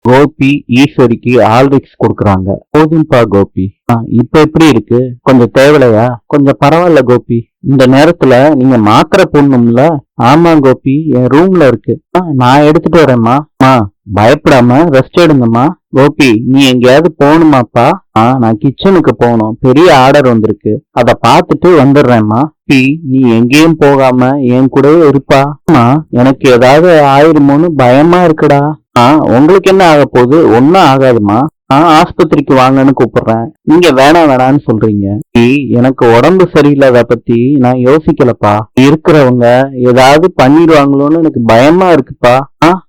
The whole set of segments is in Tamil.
கோபி ஈஸ்வரிக்கு ஆல்ரிக்ஸ் கொடுக்குறாங்க. போதும்பா கோபி. இப்ப எப்படி இருக்கு? கொஞ்சம் தேவலையா? கொஞ்சம் பரவாயில்ல கோபி. இந்த நேரத்துல நீங்க மாத்திரை போடணும்ல? ஆமா கோபி, என் ரூம்ல இருக்கு. நான் எடுத்துட்டு வரேம்மா. பயப்படாம ரெஸ்ட் எடுங்கம்மா. கோபி, நீ எங்கேயாவது போகணுமாப்பா? நான் கிச்சனுக்கு போகணும், பெரிய ஆர்டர் வந்திருக்கு, அத பாத்துட்டு வந்துடுறேம்மா. நீ எங்கேயும் போகாம என் கூடவே இருப்பா. எனக்கு ஏதாவது ஆயிருமோன்னு பயமா இருக்குடா. உங்களுக்கு என்ன ஆக போகுது? ஒன்னும் ஆகாதுமா. ஆஸ்பத்திரிக்கு வாங்கன்னு கூப்பிடுறேன், நீங்க வேணான்னு சொல்றீங்க. எனக்கு உடம்பு சரியில்லாத பத்தி நான் யோசிக்கலப்பா. இருக்கிறவங்க ஏதாவது பண்ணிடுவாங்களோன்னு எனக்கு பயமா இருக்குப்பா.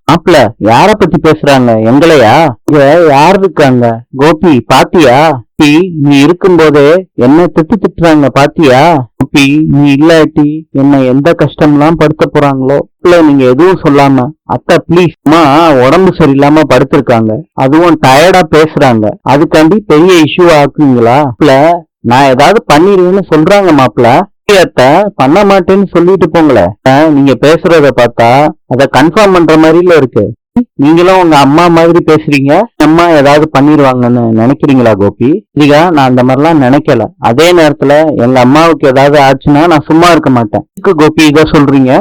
மாப்பிள, யார பத்தி பேசுறாங்க? எங்களையா? இங்க யார் இருக்காங்க? கோபி பாத்தியா? நீ இருக்கும்போதே என்ன திட்டுறாங்க பாத்தியா? கோபி, நீ இல்லாட்டி என்ன எந்த கஷ்டம்லாம் படுத்த போறாங்களோ. இல்ல, நீங்க எதுவும் சொல்லாம. அத்தா ப்ளீஸ். உடம்பு சரியில்லாம படுத்திருக்காங்க, அதுவும் டயர்டா பேசுறாங்க, அதுக்காண்டி பெரிய இஷ்யூ ஆக்குவீங்களா? இல்ல, நான் ஏதாவது பண்ணிடுவேன்னு சொல்றாங்க மாப்பிள. பண்ண மாட்டேன்னு சொல்லிட்டு போங்களே. நீங்க பேசுறத பார்த்தா அத கன்ஃபார்ம் பண்ற மாதிரில இருக்கு. நீங்களும் உங்க அம்மா மாதிரி பேசுறீங்க. அம்மா ஏதாவது பண்ணிடுவாங்கன்னு நினைக்கிறீங்களா கோபி? இல்லையா, நான் அந்த மாதிரிலாம் நினைக்கல. அதே நேரத்துல எங்க அம்மாவுக்கு ஏதாவது ஆச்சுன்னா நான் சும்மா இருக்க மாட்டேன். கோபி இத சொல்றீங்க?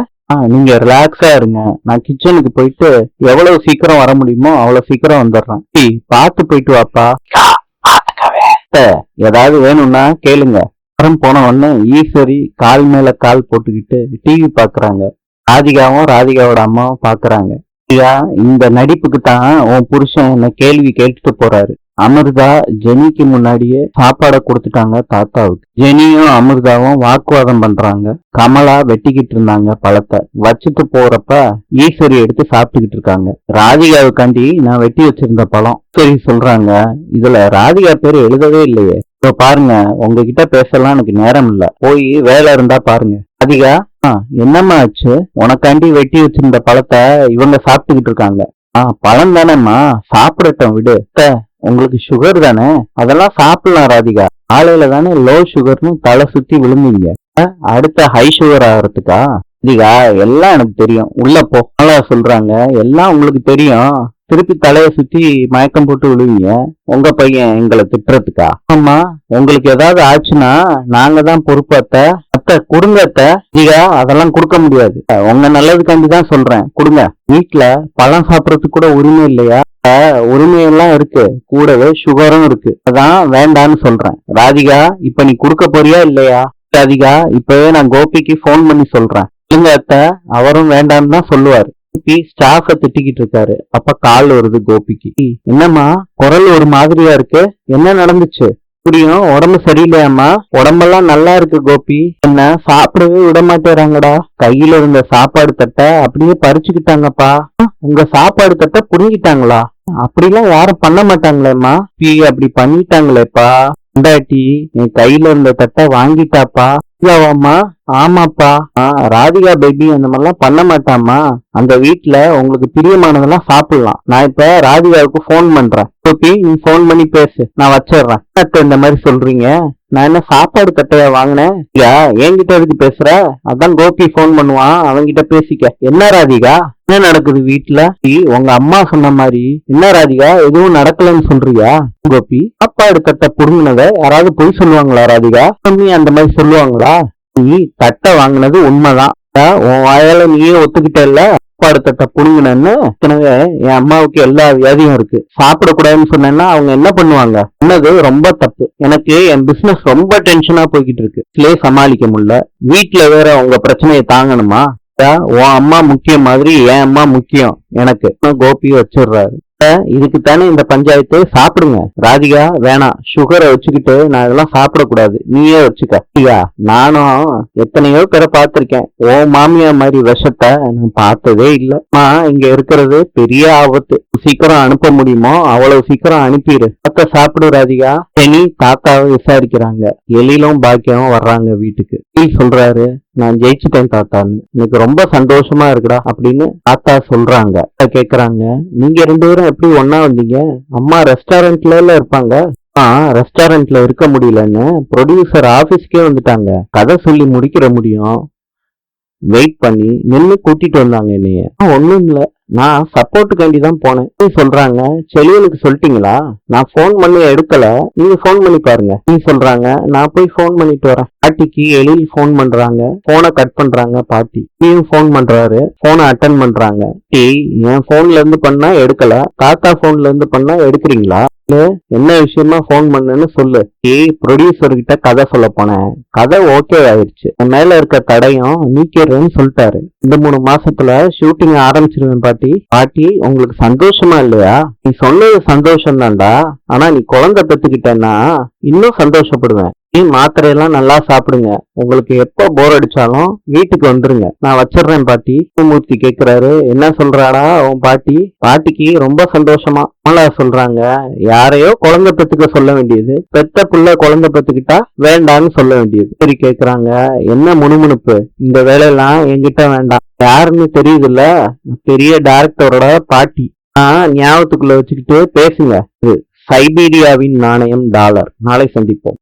நீங்க ரிலாக்ஸா இருங்க. நான் கிச்சனுக்கு போயிட்டு எவ்வளவு சீக்கிரம் வர முடியுமோ அவ்வளவு சீக்கிரம் வந்துடுறேன். பாத்து போயிட்டு வாப்பா. ஏதாவது வேணும்னா கேளுங்க. போன உடனே ஈஸ்வரி கால் மேல கால் போட்டுக்கிட்டு டிவி பாக்குறாங்க. ராதிகாவும் ராதிகாவோட அம்மாவும் பாக்குறாங்க. இந்த நடிப்புக்கு தான் உன் புருஷன் என்ன கேள்வி கேட்டுட்டு போறாரு. அமிர்தா ஜெனிக்கு முன்னாடியே சாப்பாடை கொடுத்துட்டாங்க தாத்தாவுக்கு. ஜெனியும் அமிர்தாவும் வாக்குவாதம் பண்றாங்க. கமலா வெட்டிக்கிட்டு இருந்தாங்க பழத்தை. வச்சுட்டு போறப்ப ஈஸ்வரி எடுத்து சாப்பிட்டுக்கிட்டு இருக்காங்க. ராதிகாவுக்காண்டி நான் வெட்டி வச்சிருந்த பழம். சரி சொல்றாங்க, இதுல ராதிகா பேரு எழுதவே இல்லையே. இப்போ பாருங்க, உங்ககிட்ட பேசலாம் எனக்கு நேரம் இல்ல, போய் வேலை இருந்தா பாருங்க. ராதிகா, என்னம்மா ஆச்சு? உனக்காண்டி வெட்டி வச்சிருந்த பழத்தை இவங்க சாப்பிட்டுக்கிட்டு இருக்காங்க. பழம் தானேம்மா, சாப்பிடட்டும் விடு. உங்களுக்கு சுகர் தானே, அதெல்லாம் சாப்பிடலாம் ராதிகா. காலையில தானே லோ சுகர்னு தலை சுத்தி விழுந்தீங்க, அடுத்த ஹை சுகர் ஆகிறதுக்கா? ராதிகா, எல்லாம் எனக்கு தெரியும், உள்ள போ. சொல்றாங்க, எல்லாம் உங்களுக்கு தெரியும், திருப்பி தலைய சுத்தி மயக்கம் போட்டு விழுவீங்க. உங்க பையன் எங்களை திட்டுறதுக்கா? ஆமா, உங்களுக்கு ஏதாவது ஆச்சுன்னா நாங்க தான் பொறுப்பாத்த. அத்தை கொடுங்க அத்தை. அதெல்லாம் கொடுக்க முடியாது, உங்க நல்லதுக்காண்டிதான் சொல்றேன், கொடுங்க. வீட்டுல பழம் சாப்பிடறதுக்கு கூட உரிமை இல்லையா? உரிமையெல்லாம் இருக்கு, கூடவே சுகரும் இருக்கு, அதான் வேண்டான்னு சொல்றேன். ராதிகா, இப்ப நீ கொடுக்க போறியா இல்லையா? ராதிகா, இப்பவே நான் கோபிக்கு போன் பண்ணி சொல்றேன். இல்லங்க அத்தை, அவரும் வேண்டான்னு தான் சொல்லுவாரு. ஸ்டாஃப திட்டிக்கிட்டு இருக்காரு. அப்ப கால் வருது கோபிக்கு. என்னம்மா குரல் ஒரு மாதிரியா இருக்கு, என்ன நடந்துச்சு? புரியும், உடம்பு சரியில்லையாம்மா? உடம்பெல்லாம் நல்லா இருக்கு கோபி. என்ன சாப்பிடவே விட மாட்டேறாங்கடா. கையில இருந்த சாப்பாடு தட்டை அப்படியே பறிச்சுக்கிட்டாங்கப்பா. உங்க சாப்பாடு தட்டை புடுங்கிட்டாங்களா? அப்படிலாம் யாரும் பண்ண மாட்டாங்களேம்மா. அப்படி பண்ணிட்டாங்களேப்பா. பொண்டாட்டி என் கையில இருந்த தட்டை வாங்கிட்டாப்பா. இல்லவாம்மா? ஆமாப்பா. ராதிகா பேபி அந்த மாதிரிலாம் பண்ண மாட்டாமா. அந்த வீட்டுல உங்களுக்கு பிரியமானதெல்லாம் சாப்பிடலாம். நான் இப்ப ராதிகாவுக்கு போன் பண்றேன். கோபி, நீ போன் பண்ணி பேசு, நான் வச்சிடுறேன். இந்த மாதிரி சொல்றீங்க, நான் என்ன சாப்பாடு கட்டையா வாங்கினேன்? என்கிட்ட எதுக்கு பேசுற? அதான் கோபி போன் பண்ணுவான், அவன்கிட்ட பேசிக்க. என்ன ராதிகா, என்ன நடக்குது வீட்டுல? உங்க அம்மா சொன்ன மாதிரி என்ன ராதிகா, எதுவும் நடக்கலன்னு சொல்றியா? கோபி, சாப்பாடு கட்டை புடுங்கினத யாராவது பொய் சொல்லுவாங்களா ராதிகா? அந்த மாதிரி சொல்லுவாங்களா? நீ தட்டை வாங்கினது உண்மைதான், உன் வாயால நீயே ஒத்துக்கிட்ட இல்ல சாப்பாடு தட்டை புடுங்கினு. எனவே என் அம்மாவுக்கு எல்லா வியாதியும் இருக்கு, சாப்பிடக்கூடாதுன்னு சொன்னேன்னா அவங்க என்ன பண்ணுவாங்க? சொன்னது ரொம்ப தப்பு. எனக்கு என் பிசினஸ் ரொம்ப டென்ஷனா போய்கிட்டு இருக்கு, சமாளிக்க முடியல. வீட்டுல வேற உங்க பிரச்சனையை தாங்கணுமா? உன் அம்மா முக்கியம் மாதிரி என் அம்மா முக்கியம் எனக்கு. கோபி வச்சிடுறாரு. இதுக்கு தானே இந்த பஞ்சாயத்து. சாப்பிடுங்க. ராதிகா, வேணாம், சுகரை வச்சுக்கிட்டு நான் இதெல்லாம் சாப்பிடக்கூடாது, நீயே வச்சுக்க. நானும் எத்தனையோ பேரை பார்த்திருக்கேன், ஓ மாமியா மாதிரி விஷத்தை நான் பார்த்ததே இல்ல. இங்க இருக்கிறது பெரிய ஆபத்து, சீக்கிரம் அனுப்ப முடியுமோ அவ்வளவு சீக்கிரம் அனுப்பிடு. தாத்தா சாப்பிடு ராதிகா. இனி தாத்தாவை விசாரிக்கிறாங்க. எழிலும் பாக்கியமும் வர்றாங்க வீட்டுக்கு. சொல்றாரு, நான் ஜெயிச்சுட்டேன் தாத்தான்னு, எனக்கு ரொம்ப சந்தோஷமா இருக்குடா அப்படின்னு தாத்தா சொல்றாங்க. கேக்குறாங்க, நீங்க ரெண்டு பேரும் எப்படி ஒன்னா வந்தீங்க? அம்மா ரெஸ்டாரண்ட்ல இருப்பாங்க. ரெஸ்டாரண்ட்ல இருக்க முடியலன்னு ப்ரொடியூசர் ஆபீஸ்க்கே வந்துட்டாங்க. கதை சொல்லி முடிக்கிற முடியும். வெயிட் பண்ணி நின்னு கூட்டிட்டு வந்தாங்க என்னைய. ஒண்ணும் இல்ல, நான் சப்போர்ட்டுக்காண்டி தான் போனேன். நீ சொல்றாங்க, செலியனுக்கு சொல்லிட்டீங்களா? நான் போன் பண்ணி எடுக்கல, நீங்க போன் பண்ணி பாருங்க. நீ சொல்றாங்க, நான் போய் போன் பண்ணிட்டு வரேன். பாட்டிக்கு எழில் போன் பண்றாங்க, போனை கட் பண்றாங்க. பாட்டி நீயும் போன் பண்றாரு, போனை அட்டன் பண்றாங்க. என் போன்ல இருந்து பண்ணா எடுக்கல, தாத்தா போன்ல இருந்து பண்ணா எடுக்கிறீங்களா? என்ன விஷயமா போன் பண்ணுன்னு சொல்லு. ப்ரொடியூசர் கிட்ட கதை சொல்ல போனேன், கதை ஓகே ஆயிடுச்சு, என் மேல இருக்க தடையும் நீக்கிறேன்னு சொல்லிட்டாரு. 2-3 மாசத்துல ஷூட்டிங் ஆரம்பிச்சிருவேன் பாட்டி. பாட்டி உங்களுக்கு சந்தோஷமா இல்லையா? நீ சொன்னது சந்தோஷம் தான்டா, ஆனா நீ குழந்தை பெத்துக்கிட்டேன்னா இன்னும் சந்தோஷப்படுவேன். நீ மாத்திரையெல்லாம் நல்லா சாப்பிடுங்க, உங்களுக்கு எப்ப போர் அடிச்சாலும் வீட்டுக்கு வந்துருங்க, நான் வச்சிடுறேன் பாட்டி. மூர்த்தி கேக்குறாரு, என்ன சொல்றாடா உன் பாட்டி? பாட்டிக்கு ரொம்ப சந்தோஷமா. மலா சொல்றாங்க, யாரையோ குழந்தை பெத்துக்க சொல்ல வேண்டியது, பெத்த புள்ள குழந்தை பெத்துக்கிட்டா வேண்டான்னு சொல்ல வேண்டியது. சரி கேக்குறாங்க, என்ன முணுமுணுப்பு, இந்த வேலையெல்லாம் என்கிட்ட வேண்டாம். யாருன்னு தெரியுதுல்ல, பெரிய டைரக்டரோட பாட்டி. ஞாபகத்துக்குள்ள வச்சுக்கிட்டு பேசுங்க. சைபீரியாவின் நாணயம் $. நாளை சந்திப்போம்.